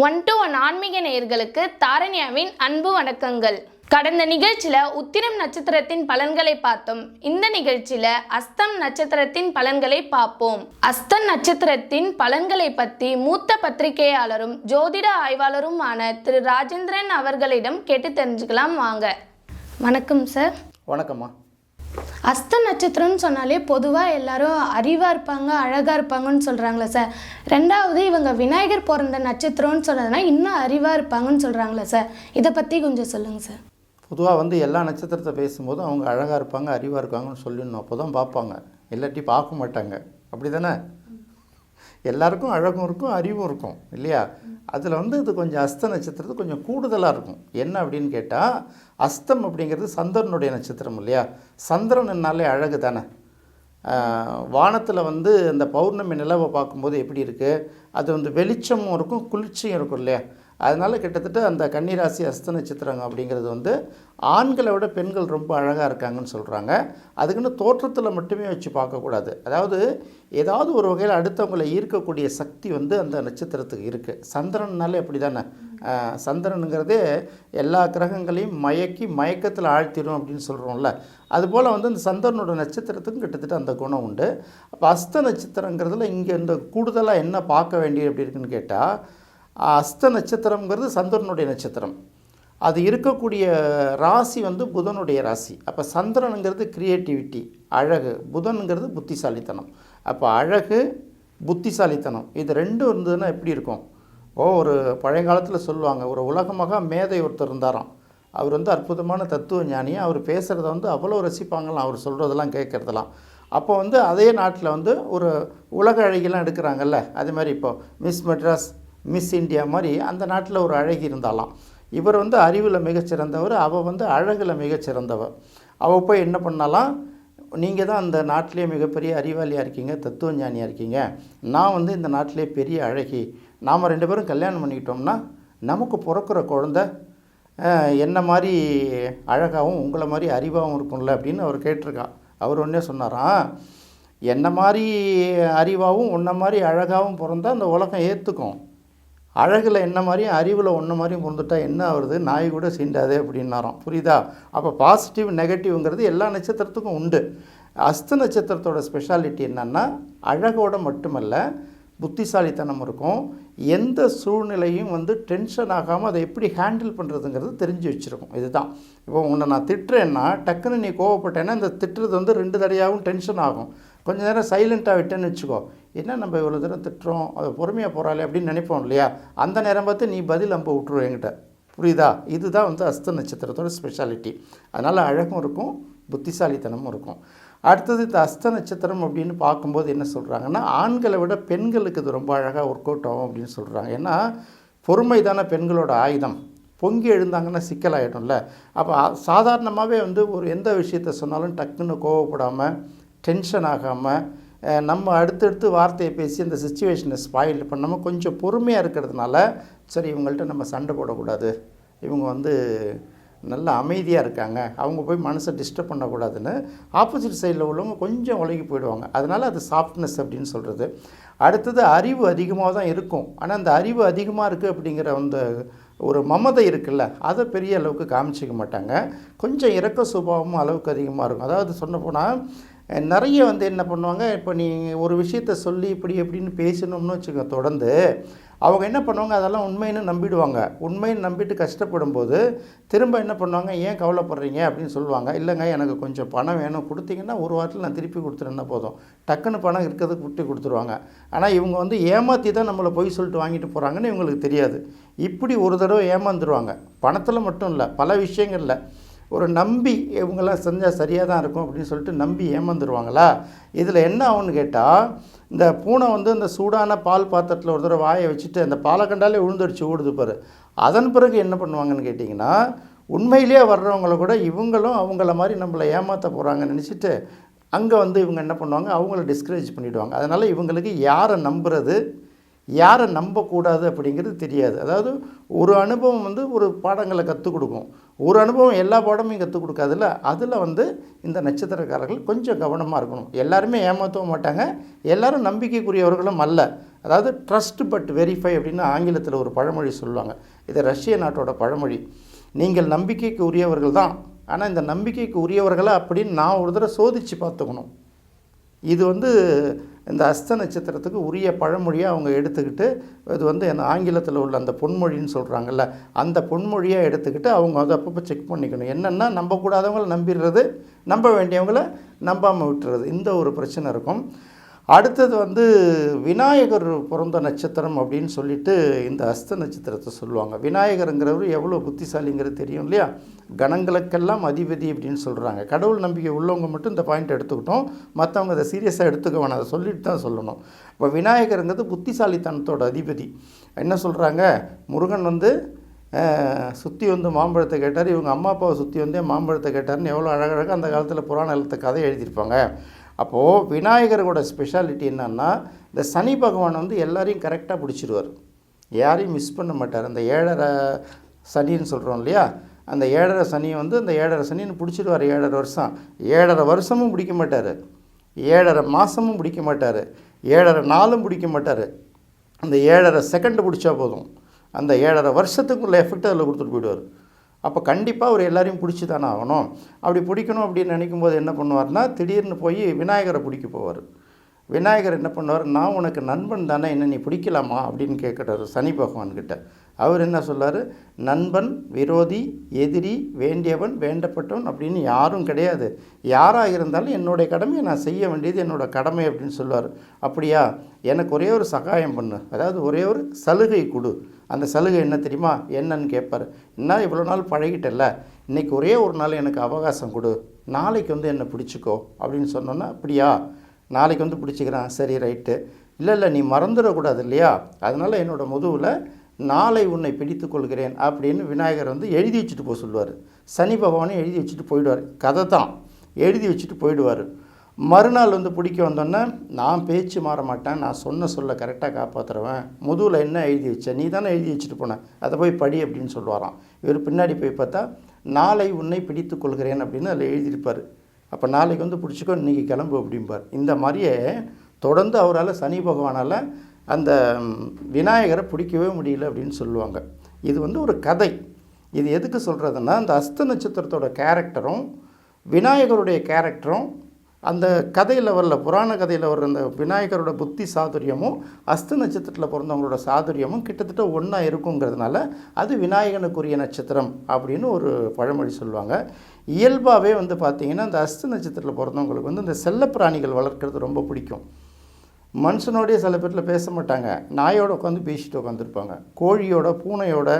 1-to-1 ஆன்மீக நேயர்களுக்கு தாரண்யாவின் அன்பு வணக்கங்கள். கடந்த நிகழ்ச்சியில் உத்திரம் நட்சத்திரத்தின் பலன்களை பார்த்தோம். இந்த நிகழ்ச்சியில் அஸ்தம் நட்சத்திரத்தின் பலன்களை பார்ப்போம். அஸ்தம் நட்சத்திரத்தின் பலன்களை பற்றி மூத்த பத்திரிகையாளரும் ஜோதிட ஆய்வாளருமான திரு ராஜேந்திரன் அவர்களிடம் கேட்டு தெரிஞ்சுக்கலாம் வாங்க. வணக்கம் சார். வணக்கம்மா. அஸ்த நட்சத்திரம்னு சொன்னாலே பொதுவாக எல்லாரும் அறிவாக இருப்பாங்க, அழகாக இருப்பாங்கன்னு சொல்கிறாங்களே சார். ரெண்டாவது இவங்க விநாயகர் பிறந்த நட்சத்திரம்னு சொன்னதுன்னா இன்னும் அறிவாக இருப்பாங்கன்னு சொல்கிறாங்களே சார். இதை பற்றி கொஞ்சம் சொல்லுங்கள் சார். பொதுவாக எல்லா நட்சத்திரத்தை பேசும்போதும் அவங்க அழகாக இருப்பாங்க, அறிவாக இருக்காங்கன்னு சொல்லணும். அப்போ தான் பார்ப்பாங்க, இல்லாட்டி பார்க்க மாட்டாங்க. அப்படி தானே? எல்லாருக்கும் அழகும் இருக்கும், அறிவும் இருக்கும் இல்லையா? அதில் இது கொஞ்சம் அஸ்த நட்சத்திரத்து கொஞ்சம் கூடுதலாக இருக்கும். என்ன அப்படின்னு கேட்டால், அஸ்தம் அப்படிங்கிறது சந்திரனுடைய நட்சத்திரம் இல்லையா? சந்திரன்னாலே அழகு தானே. வானத்தில் அந்த பௌர்ணமி நிலவை பார்க்கும்போது எப்படி இருக்குது, அது வெளிச்சமும் இருக்கும், குளிர்ச்சியும் இருக்கும் இல்லையா? அதனால் கிட்டத்தட்ட அந்த கன்னிராசி அஸ்த நட்சத்திரம் அப்படிங்கிறது ஆண்களை விட பெண்கள் ரொம்ப அழகாக இருக்காங்கன்னு சொல்கிறாங்க. அதுக்குன்னு தோற்றத்தில் மட்டுமே வச்சு பார்க்கக்கூடாது. அதாவது ஏதாவது ஒரு வகையில் அடுத்தவங்களை ஈர்க்கக்கூடிய சக்தி அந்த நட்சத்திரத்துக்கு இருக்குது. சந்திரன்னாலே அப்படி தானே. சந்திரனுங்கிறதே எல்லா கிரகங்களையும் மயக்கத்தில் ஆழ்த்திடும் அப்படின்னு சொல்கிறோம்ல. அதுபோல் இந்த சந்திரனோட நட்சத்திரத்துக்கும் கிட்டத்தட்ட அந்த குணம் உண்டு. அப்போ அஸ்த நட்சத்திரங்கிறதுல இங்கே இந்த கூடுதலாக என்ன பார்க்க வேண்டியது எப்படி இருக்குன்னு கேட்டால், அஸ்த நட்சத்திரங்கிறது சந்திரனுடைய நட்சத்திரம். அது இருக்கக்கூடிய ராசி புதனுடைய ராசி. அப்போ சந்திரனுங்கிறது கிரியேட்டிவிட்டி, அழகு. புதனுங்கிறது புத்திசாலித்தனம். அப்போ அழகு, புத்திசாலித்தனம் இது ரெண்டும் இருந்ததுன்னா எப்படி இருக்கும்? ஒரு பழையங்காலத்தில் சொல்லுவாங்க, ஒரு உலகமாக மேதை ஒருத்தர் இருந்தாராம். அவர் அற்புதமான தத்துவ ஞானி. அவர் பேசுகிறத அவ்வளோ ரசிப்பாங்களாம், அவர் சொல்கிறதெல்லாம் கேட்குறதெல்லாம். அப்போ அதே நாட்டில் ஒரு உலக அழகிலாம் எடுக்கிறாங்கல்ல, அது மாதிரி இப்போ மிஸ் மெட்ராஸ், மிஸ் இந்தியா மாதிரி அந்த நாட்டில் ஒரு அழகி இருந்தாலாம். இவர் அறிவில் மிகச்சிறந்தவர், அவள் அழகில் மிகச்சிறந்தவர். அவள் போய் என்ன பண்ணாலாம், நீங்கள் தான் அந்த நாட்டிலே மிகப்பெரிய அறிவாளியாக இருக்கீங்க, தத்துவ ஞானியாக இருக்கீங்க, நான் இந்த நாட்டிலே பெரிய அழகி, நாம் 2 பேரும் கல்யாணம் பண்ணிக்கிட்டோம்னா நமக்கு பிறக்கிற குழந்த என்ன மாதிரி அழகாகவும் உங்களை மாதிரி அறிவாகவும் இருக்கும்ல அப்படின்னு அவர் கேட்டிருக்கா. அவர் ஒன்றே சொன்னாராம், என்ன மாதிரி அறிவாகவும் உன்ன மாதிரி அழகாகவும் பிறந்தால் அந்த உலகம் ஏற்றுக்கும். அழகில் என்ன மாதிரியும் அறிவில் ஒன்று மாதிரியும் பிறந்துட்டா என்ன ஆகுறது, நாய் கூட சீண்டாதே அப்படின்னாராம். புரியுதா? அப்போ பாசிட்டிவ் நெகட்டிவ்ங்கிறது எல்லா நட்சத்திரத்துக்கும் உண்டு. அஸ்த நட்சத்திரத்தோட ஸ்பெஷாலிட்டி என்னென்னா, அழகோடு மட்டுமல்ல புத்திசாலித்தனம் இருக்கும். எந்த சூழ்நிலையும் டென்ஷன் ஆகாமல் அதை எப்படி ஹேண்டில் பண்ணுறதுங்கிறது தெரிஞ்சு வச்சுருக்கும். இதுதான். இப்போ உன்னை நான் திட்டுறேன்னா டக்குன்னு நீ கோவப்பட்டேன்னா இந்த திட்டுறது 2 தடையாகவும் டென்ஷன் ஆகும். கொஞ்சம் நேரம் சைலண்ட்டாக விட்டேன்னு வச்சுக்கோ, என்ன நம்ம இவ்வளோ தூரம் திட்டுறோம், அது பொறுமையாக போகிறாளே அப்படின்னு நினைப்போம் இல்லையா? அந்த நேரம் பார்த்து நீ பதில் அம்ப விட்டுருவோம் என்கிட்ட. புரியுதா? இதுதான் அஸ்த நட்சத்திரத்தோட ஸ்பெஷாலிட்டி. அதனால் அழகும் இருக்கும், புத்திசாலித்தனமும் இருக்கும். அடுத்தது இந்த அஸ்த நட்சத்திரம் அப்படின்னு பார்க்கும்போது என்ன சொல்கிறாங்கன்னா, ஆண்களை விட பெண்களுக்கு இது ரொம்ப அழகாக ஒர்க் அவுட் ஆகும் அப்படின்னு சொல்கிறாங்க. ஏன்னா பொறுமை தானே பெண்களோட ஆயுதம். பொங்கி எழுந்தாங்கன்னா சிக்கலாகிடும்ல. அப்போ சாதாரணமாகவே ஒரு எந்த விஷயத்தை சொன்னாலும் டக்குன்னு கோவப்படாமல், டென்ஷன் ஆகாமல், நம்ம அடுத்தடுத்து வார்த்தையை பேசி அந்த சிச்சுவேஷனை ஸ்பாயில் பண்ணாமல் கொஞ்சம் பொறுமையாக இருக்கிறதுனால, சரி இவங்கள்ட்ட நம்ம சண்டை போடக்கூடாது, இவங்க நல்ல அமைதியாக இருக்காங்க, அவங்க போய் மனசை டிஸ்டர்ப் பண்ணக்கூடாதுன்னு ஆப்போசிட் சைடில் உள்ளவங்க கொஞ்சம் உலகி போயிடுவாங்க. அதனால் அது சாஃப்ட்னஸ் அப்படின்னு சொல்கிறது. அடுத்தது அறிவு அதிகமாக தான் இருக்கும். ஆனால் அந்த அறிவு அதிகமாக இருக்குது அப்படிங்கிற ஒரு மமதை இருக்குல்ல, அதை பெரிய அளவுக்கு காமிச்சிக்க மாட்டாங்க. கொஞ்சம் இரக்க சுபாவமும் அளவுக்கு அதிகமாக இருக்கும். அதாவது சொன்னப்போனால் நிறைய என்ன பண்ணுவாங்க, இப்போ நீ ஒரு விஷயத்த சொல்லி இப்படி எப்படின்னு பேசணும்னு வச்சுக்க, தொடர்ந்து அவங்க என்ன பண்ணுவாங்க, அதெல்லாம் உண்மைன்னு நம்பிடுவாங்க. உண்மைன்னு நம்பிட்டு கஷ்டப்படும் போது திரும்ப என்ன பண்ணுவாங்க, ஏன் கவலைப்படுறீங்க அப்படின்னு சொல்லுவாங்க. இல்லைங்க எனக்கு கொஞ்சம் பணம் வேணும், கொடுத்தீங்கன்னா ஒரு வாரத்தில் நான் திருப்பி கொடுத்துருன்னா போதும், டக்குன்னு பணம் இருக்கிறதுக்கு விட்டு கொடுத்துருவாங்க. ஆனால் இவங்க ஏமாற்றி தான் நம்மளை பொய் சொல்லிட்டு வாங்கிட்டு போகிறாங்கன்னு இவங்களுக்கு தெரியாது. இப்படி ஒரு தடவை ஏமாந்துருவாங்க. பணத்தில் மட்டும் இல்லை, பல விஷயங்களில் ஒரு நம்பி இவங்கெல்லாம் செஞ்சால் சரியாக தான் இருக்கும் அப்படின்னு சொல்லிட்டு நம்பி ஏமாந்துருவாங்களா. இதில் என்ன ஆகுன்னு கேட்டால், இந்த பூனை இந்த சூடான பால் பாத்திரத்தில் ஒரு தடவை வாயை வச்சுட்டு அந்த பாலை கண்டாலே உழுந்தடிச்சு ஓடுது பாரு. அதன் பிறகு என்ன பண்ணுவாங்கன்னு கேட்டிங்கன்னா, உண்மையிலேயே வர்றவங்கள கூட இவங்களும் அவங்கள மாதிரி நம்மளை ஏமாற்ற போகிறாங்கன்னு நினச்சிட்டு அங்கே இவங்க என்ன பண்ணுவாங்க, அவங்கள டிஸ்கரேஜ் பண்ணிவிடுவாங்க. அதனால் இவங்களுக்கு யாரை நம்புறது, யாரை நம்பக்கூடாது அப்படிங்கிறது தெரியாது. அதாவது ஒரு அனுபவம் ஒரு பாடங்களை கற்றுக் கொடுக்கும், ஒரு அனுபவம் எல்லா பாடமும் கற்றுக் கொடுக்காதுல்ல. அதில் இந்த நட்சத்திரக்காரர்கள் கொஞ்சம் கவனமாக இருக்கணும். எல்லாருமே ஏமாற்றவும் மாட்டாங்க, எல்லோரும் நம்பிக்கைக்குரியவர்களும் அல்ல. அதாவது ட்ரஸ்ட் பட் வெரிஃபை அப்படின்னு ஆங்கிலத்தில் ஒரு பழமொழி சொல்லுவாங்க. இது ரஷ்ய நாட்டோட பழமொழி. நீங்கள் நம்பிக்கைக்கு உரியவர்கள் தான், ஆனால் இந்த நம்பிக்கைக்கு உரியவர்களா அப்படின்னு நான் ஒரு தடவை சோதித்து பார்த்துக்கணும். இது இந்த அஸ்த நட்சத்திரத்துக்கு உரிய பழமொழியாக அவங்க எடுத்துக்கிட்டு, இது என்ன ஆங்கிலத்தில் உள்ள அந்த பொன்மொழின்னு சொல்கிறாங்கல்ல, அந்த பொன்மொழியாக எடுத்துக்கிட்டு அவங்க அதை அப்பப்போ செக் பண்ணிக்கணும். என்னென்னா நம்பக்கூடாதவங்களை நம்பிடுறது, நம்ப வேண்டியவங்களை நம்பாமல் விட்டுறது, இந்த ஒரு பிரச்சனை இருக்கும். அடுத்தது விநாயகர் பிறந்த நட்சத்திரம் அப்படின்னு சொல்லிட்டு இந்த அஸ்த நட்சத்திரத்தை சொல்லுவாங்க. விநாயகருங்கிறவர் எவ்வளோ புத்திசாலிங்கிறது தெரியும் இல்லையா? கணங்களுக்கெல்லாம் அதிபதி அப்படின்னு சொல்கிறாங்க. கடவுள் நம்பிக்கை உள்ளவங்க மட்டும் இந்த பாயிண்ட் எடுத்துக்கிட்டோம், மற்றவங்க அதை சீரியஸாக எடுத்துக்க வேணாம், அதை சொல்லிட்டு தான் சொல்லணும். இப்போ விநாயகருங்கிறது புத்திசாலித்தனத்தோட அதிபதி. என்ன சொல்கிறாங்க, முருகன் சுற்றி மாம்பழத்தை கேட்டார், இவங்க அம்மா அப்பாவை சுற்றி மாம்பழத்தை கேட்டார்னு எவ்வளோ அழகழகாக அந்த காலத்தில் புராண எழுத்து கதை எழுதியிருப்பாங்க. அப்போது விநாயகரோட ஸ்பெஷாலிட்டி என்னன்னா, இந்த சனி பகவான் எல்லாரையும் கரெக்டாக பிடிச்சிடுவார், யாரையும் மிஸ் பண்ண மாட்டார். அந்த 7.5 சனின்னு சொல்கிறோம் இல்லையா, அந்த 7.5 சனி அந்த 7.5 சனின்னு பிடிச்சிடுவார். 7.5 வருஷம், 7.5 வருஷமும் பிடிக்க மாட்டார், 7.5 மாதமும் பிடிக்க மாட்டார், 7.5 நாளும் பிடிக்க மாட்டார். அந்த 7.5 செகண்டு பிடிச்சா போதும், அந்த 7.5 வருஷத்துக்குள்ள எஃபெக்ட் அதில் கொடுத்துட்டு போயிடுவார். அப்போ கண்டிப்பாக அவர் எல்லாரையும் பிடிச்சி தானே ஆகணும். அப்படி பிடிக்கணும் அப்படின்னு நினைக்கும் போது என்ன பண்ணுவார்னா, திடீர்னு போய் விநாயகரை பிடிக்க போவார். விநாயகர் என்ன பண்ணுவார், நான் உனக்கு நண்பன் தானே, என்ன நீ பிடிக்கலாமா அப்படின்னு கேட்குறாரு சனி பகவான்கிட்ட. அவர் என்ன சொல்லார், நண்பன், விரோதி, எதிரி, வேண்டியவன், வேண்டப்பட்டவன் அப்படின்னு யாரும் கிடையாது, யாராக இருந்தாலும் என்னுடைய கடமையை நான் செய்ய வேண்டியது என்னோடய கடமை அப்படின்னு சொல்லுவார். அப்படியா, எனக்கு ஒரே ஒரு சகாயம் பண்ணு, அதாவது ஒரே ஒரு சலுகை கொடு. அந்த சலுகை என்ன தெரியுமா, என்னன்னு கேட்பார். என்ன இவ்வளோ நாள் பழகிட்டல, இன்றைக்கி ஒரே ஒரு நாள் எனக்கு அவகாசம் கொடு, நாளைக்கு என்னை பிடிச்சிக்கோ அப்படின்னு சொன்னோன்னா, அப்படியா நாளைக்கு பிடிச்சிக்கிறான், சரி ரைட்டு, இல்லை நீ மறந்துடக்கூடாது இல்லையா, அதனால் என்னோடய முதுவில் நாளை உன்னை பிடித்து கொள்கிறேன் அப்படின்னு விநாயகர் எழுதி வச்சுட்டு போக சொல்லுவார். சனி பகவானே எழுதி வச்சுட்டு போயிடுவார், கதை தான் எழுதி வச்சுட்டு போயிடுவார். மறுநாள் பிடிக்க வந்தோன்னே, நான் பேச்சு மாற மாட்டேன், நான் சொல்ல கரெக்டாக காப்பாற்றுருவேன், முதுகில் என்ன எழுதி வச்சேன், நீ தானே எழுதி வச்சுட்டு போனேன், அதை போய் படி அப்படின்னு சொல்லுவாராம். இவர் பின்னாடி போய் பார்த்தா, நாளை உன்னை பிடித்து கொள்கிறேன் அப்படின்னு அதில் எழுதியிருப்பார். அப்போ நாளைக்கு பிடிச்சிக்கோ, இன்றைக்கி கிளம்பு அப்படிம்பார். இந்த மாதிரியே தொடர்ந்து அவரால் சனி பகவானால் அந்த விநாயகரை பிடிக்கவே முடியல அப்படின்னு சொல்லுவாங்க. இது ஒரு கதை. இது எதுக்கு சொல்கிறதுன்னா, அந்த அஸ்த நட்சத்திரத்தோட கேரக்டரும் விநாயகருடைய கேரக்டரும் அந்த கதையில் வரல, புராண கதையில் வர்ற அந்த விநாயகரோட புத்தி சாதுரியமும் அஸ்த நட்சத்திரத்தில் பிறந்தவங்களோட சாதுரியமும் கிட்டத்தட்ட ஒன்றா இருக்குங்கிறதுனால அது விநாயகனுக்குரிய நட்சத்திரம் அப்படின்னு ஒரு பழமொழி சொல்லுவாங்க. இயல்பாகவே பார்த்திங்கன்னா அந்த அஸ்த நட்சத்திரத்தில் பிறந்தவங்களுக்கு இந்த செல்லப்பிராணிகள் வளர்க்குறது ரொம்ப பிடிக்கும். மனுஷனோடைய சில பேரில் பேச மாட்டாங்க, நாயோட உட்காந்து பேசிட்டு உட்காந்துருப்பாங்க, கோழியோட, பூனையோட,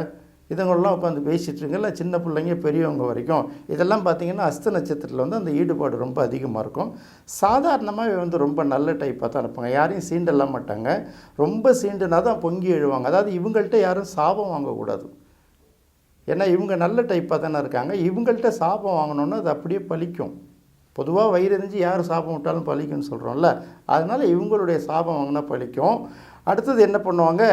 இதுங்களெலாம் உட்காந்து பேசிகிட்டு இல்லை சின்ன பிள்ளைங்க பெரியவங்க வரைக்கும். இதெல்லாம் பார்த்திங்கன்னா அஸ்த நட்சத்திரத்தில் அந்த ஈடுபாடு ரொம்ப அதிகமாக இருக்கும். சாதாரணமாக ரொம்ப நல்ல டைப்பாக தான் இருப்பாங்க, யாரையும் சீண்டெல்லாம் மாட்டாங்க. ரொம்ப சீண்டுனா தான் பொங்கி எழுவாங்க. அதாவது இவங்கள்ட்ட யாரும் சாபம் வாங்கக்கூடாது, ஏன்னா இவங்க நல்ல டைப்பாக தானே இருக்காங்க. இவங்கள்ட்ட சாபம் வாங்கினோன்னா அது அப்படியே பலிக்கும். பொதுவாக வயிறு எரிஞ்சு யார் சாபம் விட்டாலும் பலிக்கும்னு சொல்கிறோம்ல, அதனால் இவங்களுடைய சாபம் வாங்கினா பலிக்கும். அடுத்தது என்ன பண்ணுவாங்க,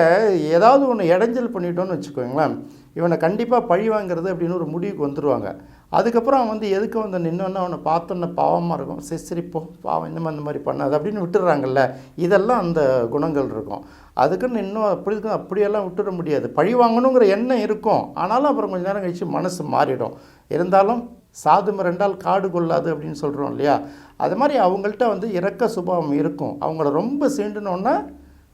ஏதாவது ஒன்று இடைஞ்சல் பண்ணிட்டோன்னு வச்சுக்கோங்களேன், இவனை கண்டிப்பாக பழி வாங்கிறது அப்படின்னு ஒரு முடிவுக்கு வந்துடுவாங்க. அதுக்கப்புறம் அவன் எதுக்கு நின்னோன்னா அவனை பார்த்தோன்னே பாவமாக இருக்கும், சரி சரி போ பாவம், இன்னும் அந்த மாதிரி பண்ணாது அப்படின்னு விட்டுடுறாங்கல்ல, இதெல்லாம் அந்த குணங்கள் இருக்கும். அதுக்குன்னு இன்னும் அப்படியெல்லாம் விட்டுட முடியாது. பழி வாங்கணுங்கிற எண்ணம் இருக்கும், ஆனாலும் அப்புறம் கொஞ்சம் நேரம் கழித்து மனசு மாறிடும். இருந்தாலும் சாது மிரண்டால் காடு கொள்ளாது அப்படின்னு சொல்கிறோம் இல்லையா, அது மாதிரி அவங்கள்ட்ட இரக்க சுபாவம் இருக்கும். அவங்கள ரொம்ப சீண்டுனோன்னா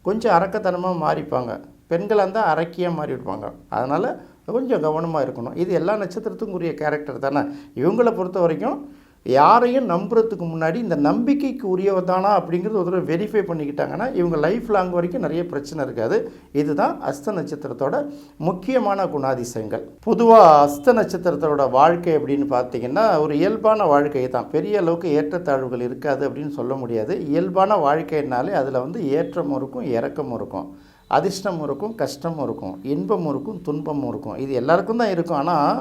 கொஞ்சம் அரக்கத்தனமாக மாறிப்பாங்க. பெண்களாக இருந்தால் அரக்கியாக மாறிவிடுவாங்க. அதனால் கொஞ்சம் கவனமாக இருக்கணும். இது எல்லா நட்சத்திரத்துக்கும் உரிய கேரக்டர் தானே. இவங்களை பொறுத்த வரைக்கும் யாரையும் நம்புறதுக்கு முன்னாடி இந்த நம்பிக்கைக்கு உரியவர் தானா அப்படிங்கிறது ஒரு தடவை வெரிஃபை பண்ணிக்கிட்டாங்கன்னா இவங்க லைஃப் லாங் வரைக்கும் நிறைய பிரச்சனை இருக்காது. இதுதான் அஸ்த நட்சத்திரத்தோட முக்கியமான குணாதிசயங்கள். பொதுவாக அஸ்த நட்சத்திரத்தோட வாழ்க்கை அப்படின்னு பார்த்தீங்கன்னா ஒரு இயல்பான வாழ்க்கை தான், பெரிய அளவுக்கு ஏற்றத்தாழ்வுகள் இருக்காது அப்படின்னு சொல்ல முடியாது. இயல்பான வாழ்க்கைனாலே அதில் ஏற்றமும் இருக்கும், இறக்கமும் இருக்கும், அதிர்ஷ்டமும் இருக்கும், கஷ்டமும் இருக்கும், இன்பமும் இருக்கும், துன்பமும் இருக்கும். இது எல்லாருக்கும் தான் இருக்கும். ஆனால்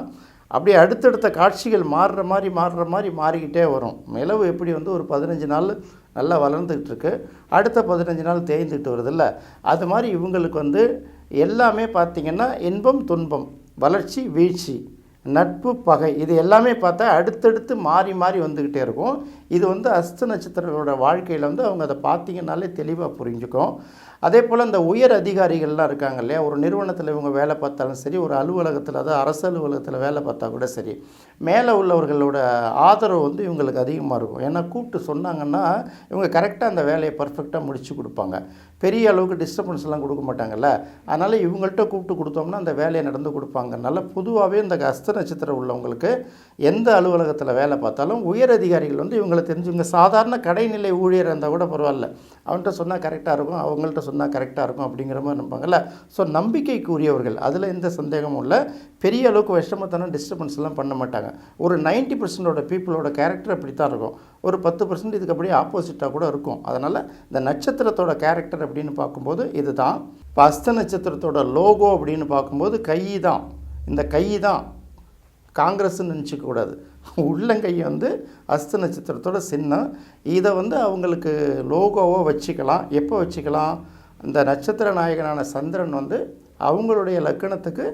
அப்படியே அடுத்தடுத்த காட்சிகள் மாறுற மாதிரி மாறிக்கிட்டே வரும். நிலவு எப்படி ஒரு 15 நாள் நல்லா வளர்ந்துக்கிட்டு இருக்கு, அடுத்த 15 நாள் தேய்ந்துக்கிட்டு வருதில்ல, அது மாதிரி இவங்களுக்கு எல்லாமே பார்த்திங்கன்னா இன்பம் துன்பம், வளர்ச்சி வீழ்ச்சி, நட்பு பகை, இது எல்லாமே பார்த்தா அடுத்தடுத்து மாறி வந்துக்கிட்டே இருக்கும். இது வந்து அஸ்த நட்சத்திரத்தோட வாழ்க்கையில் வந்து அவங்க அதை பார்த்தீங்கன்னாலே தெளிவாக புரிஞ்சுக்கும். அதே போல் இந்த உயர் அதிகாரிகள்லாம் இருக்காங்க இல்லையா, ஒரு நிறுவனத்தில் இவங்க வேலை பார்த்தாலும் சரி, ஒரு அலுவலகத்தில், அதாவது அரசு அலுவலகத்தில் வேலை பார்த்தா கூட சரி, மேலே உள்ளவர்களோட ஆதரவு வந்து இவங்களுக்கு அதிகமாக இருக்கும். ஏன்னா கூப்பிட்டு சொன்னாங்கன்னா இவங்க கரெக்டாக அந்த வேலையை பர்ஃபெக்டாக முடித்து கொடுப்பாங்க. பெரிய அளவுக்கு டிஸ்டர்பன்ஸ்லாம் கொடுக்க மாட்டாங்கல்ல, அதனால் இவங்கள்ட்ட கூப்பிட்டு கொடுத்தோம்னா அந்த வேலையை நடந்து கொடுப்பாங்கனால பொதுவாகவே இந்த அஸ்த நட்சத்திரம் உள்ளவங்களுக்கு எந்த அலுவலகத்தில் வேலை பார்த்தாலும் உயர் அதிகாரிகள் வந்து இவங்களை தெரிஞ்சுங்க. சாதாரண கடைநிலை ஊழியர் இருந்தால் கூட பரவாயில்ல, அவன்கிட்ட சொன்னால் கரெக்டாக இருக்கும், அவங்கள்ட்ட சொன்னால் கரெக்டாக இருக்கும் அப்படிங்கிற மாதிரி நம்பாங்கல்ல. ஸோ நம்பிக்கைக்குரியவர்கள், அதில் எந்த சந்தேகமும் இல்லை. பெரிய அளவுக்கு விஷமத்தனம் டிஸ்டர்பன்ஸ்லாம் பண்ண மாட்டாங்க. ஒரு 90% பீப்புளோட கேரக்டர் அப்படி தான் இருக்கும். ஒரு 10% இதுக்கு அப்படியே ஆப்போசிட்டாக கூட இருக்கும். அதனால் இந்த நட்சத்திரத்தோட கேரக்டர் அப்படின்னு பார்க்கும்போது இது தான். இப்போ அஸ்த நட்சத்திரத்தோட லோகோ அப்படின்னு பார்க்கும்போது கை தான். இந்த கை தான் காங்கிரஸ்ன்னு நினச்சிக்கக்கூடாது. உள்ளங்கை வந்து அஸ்த நட்சத்திரத்தோட சின்னம். இதை வந்து அவங்களுக்கு லோகோவாக வச்சுக்கலாம். எப்போ வச்சுக்கலாம்? இந்த நட்சத்திர நாயகனான சந்திரன் வந்து அவங்களுடைய லக்கணத்துக்கு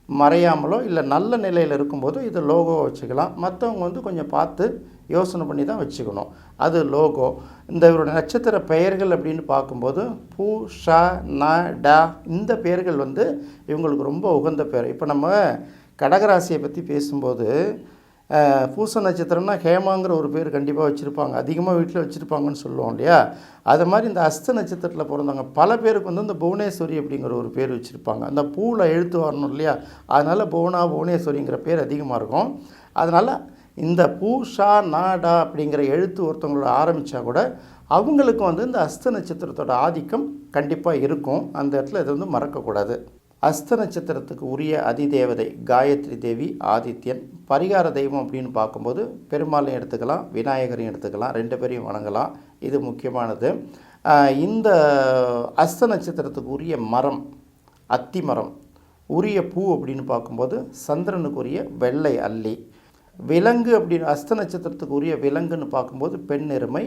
மறையாமலோ இல்லை நல்ல நிலையில் இருக்கும்போது இது லோகோவை வச்சுக்கலாம். மற்றவங்க வந்து கொஞ்சம் பார்த்து யோசனை பண்ணி தான் வச்சுக்கணும். அது லோகோ. இந்த இவருடைய நட்சத்திர பெயர்கள் அப்படின்னு பார்க்கும்போது பூ, ஷ, ந, ட இந்த பெயர்கள் வந்து இவங்களுக்கு ரொம்ப உகந்த பெயர். இப்போ நம்ம கடகராசியை பற்றி பேசும்போது பூச நட்சத்திரம்னா ஹேமாங்கிற ஒரு பேர் கண்டிப்பாக வச்சுருப்பாங்க, அதிகமாக வீட்டில் வச்சுருப்பாங்கன்னு சொல்லுவோம் இல்லையா. அது மாதிரி இந்த அஸ்த நட்சத்திரத்தில் பிறந்தவங்க பல பேருக்கு வந்து இந்த புவனேஸ்வரி அப்படிங்கிற ஒரு பேர் வச்சுருப்பாங்க. அந்த பூவில் எழுத்து வரணும் இல்லையா, அதனால் புவனேஸ்வரிங்கிற பேர் அதிகமாக இருக்கும். அதனால் இந்த பூ, ஷா, நாடா அப்படிங்கிற எழுத்து ஒருத்தவங்களோட ஆரம்பித்தா கூட அவங்களுக்கு வந்து இந்த அஸ்த நட்சத்திரத்தோட ஆதிக்கம் கண்டிப்பாக இருக்கும். அந்த இடத்துல இதை வந்து மறக்கக்கூடாது. அஸ்த நட்சத்திரத்துக்கு உரிய அதிதேவதை காயத்ரி தேவி, ஆதித்யன். பரிகார தெய்வம் அப்படின்னு பார்க்கும்போது பெருமாளையும் எடுத்துக்கலாம், விநாயகரையும் எடுத்துக்கலாம், 2 பேரையும் வணங்கலாம். இது முக்கியமானது. இந்த அஸ்த நட்சத்திரத்துக்கு உரிய மரம் அத்தி மரம். உரிய பூ அப்படின்னு பார்க்கும்போது சந்திரனுக்குரிய வெள்ளை அல்லி. விலங்கு அப்படின்னு அஸ்த நட்சத்திரத்துக்கு உரிய விலங்குன்னு பார்க்கும்போது பெண் எருமை.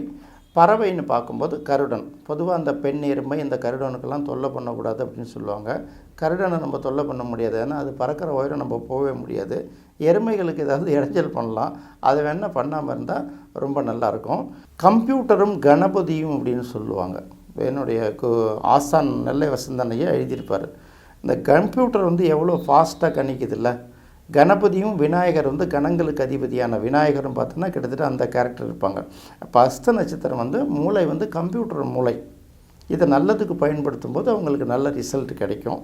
பறவைன்னு பார்க்கும்போது கருடன். பொதுவாக அந்த பெண் எருமை இந்த கருடனுக்கெல்லாம் தொல்லை பண்ணக்கூடாது அப்படின்னு சொல்லுவாங்க. கருடனை நம்ம தொல்லை பண்ண முடியாது, ஏன்னா அது பறக்கிற உயரம் நம்ம போகவே முடியாது. எருமைகளுக்கு ஏதாவது இடைஞ்சல் பண்ணலாம், அதை வேணால் பண்ணாமல் இருந்தால் ரொம்ப நல்லாயிருக்கும். கம்ப்யூட்டரும் கணபதியும் அப்படின்னு சொல்லுவாங்க. என்னுடைய ஆசான் நெல்லை வசந்தனையே எழுதியிருப்பார். இந்த கம்ப்யூட்டர் வந்து எவ்வளோ ஃபாஸ்ட்டாக கணிக்குதில்ல. கணபதியும் விநாயகர் வந்து கணங்களுக்கு அதிபதியான விநாயகரும் பார்த்தோன்னா கிட்டத்தட்ட அந்த கேரக்டர் இருப்பாங்க. அப்போ அஸ்த நட்சத்திரம் வந்து மூளை வந்து கம்ப்யூட்டர் மூளை. இதை நல்லதுக்கு பயன்படுத்தும் போது அவங்களுக்கு நல்ல ரிசல்ட் கிடைக்கும்.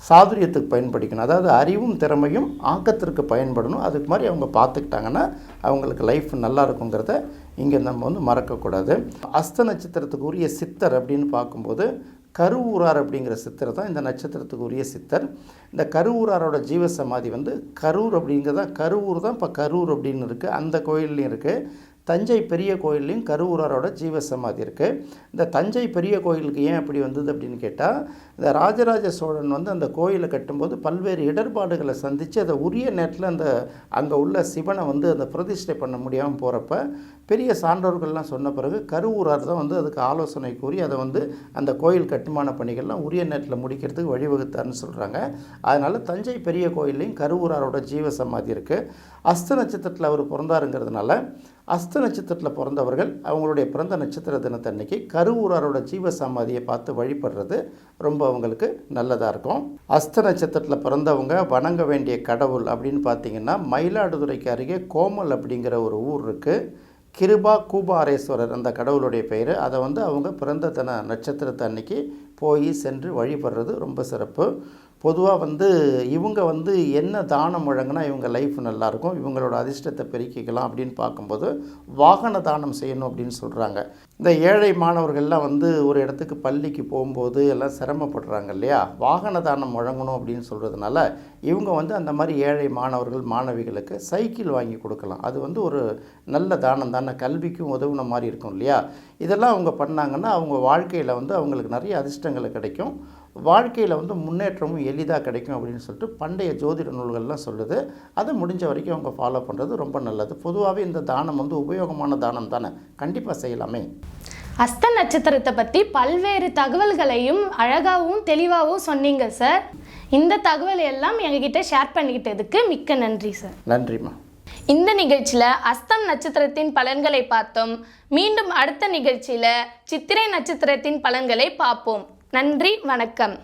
சாதுரியத்துக்கு பயன்படுத்தணும், அதாவது அறிவும் திறமையும் ஆக்கத்திற்கு பயன்படணும். அதுக்கு மாதிரி அவங்க பார்த்துக்கிட்டாங்கன்னா அவங்களுக்கு லைஃப் நல்லா இருக்குங்கிறத இங்கே நம்ம வந்து மறக்கக்கூடாது. அஸ்த நட்சத்திரத்துக்கு உரிய சித்தர் அப்படின்னு பார்க்கும்போது கருவூரார் அப்படிங்கிற சித்தர் தான் இந்த நட்சத்திரத்துக்கு உரிய சித்தர். இந்த கருவூராரோட ஜீவ சமாதி வந்து கரூர் அப்படிங்கிறதா, கருவூர் தான் இப்போ கரூர் அப்படின்னு இருக்குது, அந்த கோயில்லையும் இருக்குது. தஞ்சை பெரிய கோயில்லையும் கருவூராரோட ஜீவ சமாதி இருக்குது. இந்த தஞ்சை பெரிய கோயிலுக்கு ஏன் அப்படி வந்தது அப்படின்னு கேட்டால், இந்த ராஜராஜ சோழன் வந்து அந்த கோயிலை கட்டும்போது பல்வேறு இடர்பாடுகளை சந்தித்து அதை உரிய நேரத்தில் அந்த அங்கே உள்ள சிவனை வந்து அந்த பிரதிஷ்டை பண்ண முடியாமல் போகிறப்ப பெரிய சான்றோர்கள்லாம் சொன்ன பிறகு கருவூரார் தான் வந்து அதுக்கு ஆலோசனை கூறி அதை வந்து அந்த கோயில் கட்டுமான பணிகள்லாம் உரிய நேரத்தில் முடிக்கிறதுக்கு வழிவகுத்தார்னு சொல்கிறாங்க. அதனால் தஞ்சை பெரிய கோயில்லையும் கருவூராரோட ஜீவ சமாதி இருக்குது. அஸ்த நட்சத்திரத்தில் அவர் பிறந்தாருங்கிறதுனால அஸ்த நட்சத்திரத்தில் பிறந்தவர்கள் அவங்களுடைய பிறந்த நட்சத்திர தினத்தன்னைக்கு கருவூராரோட ஜீவ சமாதியை பார்த்து வழிபடுறது ரொம்ப அவங்களுக்கு நல்லதாக இருக்கும். அஸ்த நட்சத்திரத்தில் பிறந்தவங்க வணங்க வேண்டிய கடவுள் அப்படின்னு பார்த்திங்கன்னா மயிலாடுதுறைக்கு அருகே கோமல் அப்படிங்கிற ஒரு ஊர் இருக்குது. கிருபா கூபாரேஸ்வரர் அந்த கடவுளுடைய பெயர். அதை வந்து அவங்க பிறந்த தின நட்சத்திரத்தை அன்னைக்கு போய் சென்று வழிபடுறது ரொம்ப சிறப்பு. பொதுவாக வந்து இவங்க வந்து என்ன தானம் வழங்கினா இவங்க லைஃப் நல்லாயிருக்கும், இவங்களோட அதிர்ஷ்டத்தை பெருக்கிக்கலாம் அப்படின்னு பார்க்கும்போது வாகன தானம் செய்யணும் அப்படின்னு சொல்கிறாங்க. இந்த ஏழை மாணவர்கள்லாம் வந்து ஒரு இடத்துக்கு பள்ளிக்கு போகும்போது எல்லாம் சிரமப்படுறாங்க இல்லையா, வாகன தானம் வழங்கணும் அப்படின்னு சொல்கிறதுனால இவங்க வந்து அந்த மாதிரி ஏழை மாணவர்கள் மாணவிகளுக்கு சைக்கிள் வாங்கி கொடுக்கலாம். அது வந்து ஒரு நல்ல தானம் தானே, கல்விக்கும் உதவுன மாதிரி இருக்கும் இல்லையா. இதெல்லாம் அவங்க பண்ணாங்கன்னா அவங்க வாழ்க்கையில் வந்து அவங்களுக்கு நிறைய அதிர்ஷ்டங்கள் கிடைக்கும், வாழ்க்கையில் வந்து முன்னேற்றமும் எளிதாக கிடைக்கும் அப்படின்னு சொல்லிட்டு பண்டைய ஜோதிட நூல்கள்லாம் சொல்லுது. அதை முடிஞ்ச வரைக்கும் அவங்க ஃபாலோ பண்ணுறது ரொம்ப நல்லது. பொதுவாகவே இந்த தானம் வந்து உபயோகமான தானம் தானே, கண்டிப்பாக செய்யலாமே. அஸ்த நட்சத்திரத்தை பற்றி பல்வேறு தகவல்களையும் அழகாகவும் தெளிவாகவும் சொன்னீங்க சார். இந்த தகவல் எல்லாம் எங்ககிட்ட ஷேர் பண்ணிக்கிட்டதுக்கு மிக்க நன்றி சார். நன்றிம்மா. இந்த நிகழ்ச்சியில் அஸ்தம் நட்சத்திரத்தின் பலன்களை பார்த்தோம். மீண்டும் அடுத்த நிகழ்ச்சியில் சித்திரை நட்சத்திரத்தின் பலன்களை பார்ப்போம். நன்றி, வணக்கம்.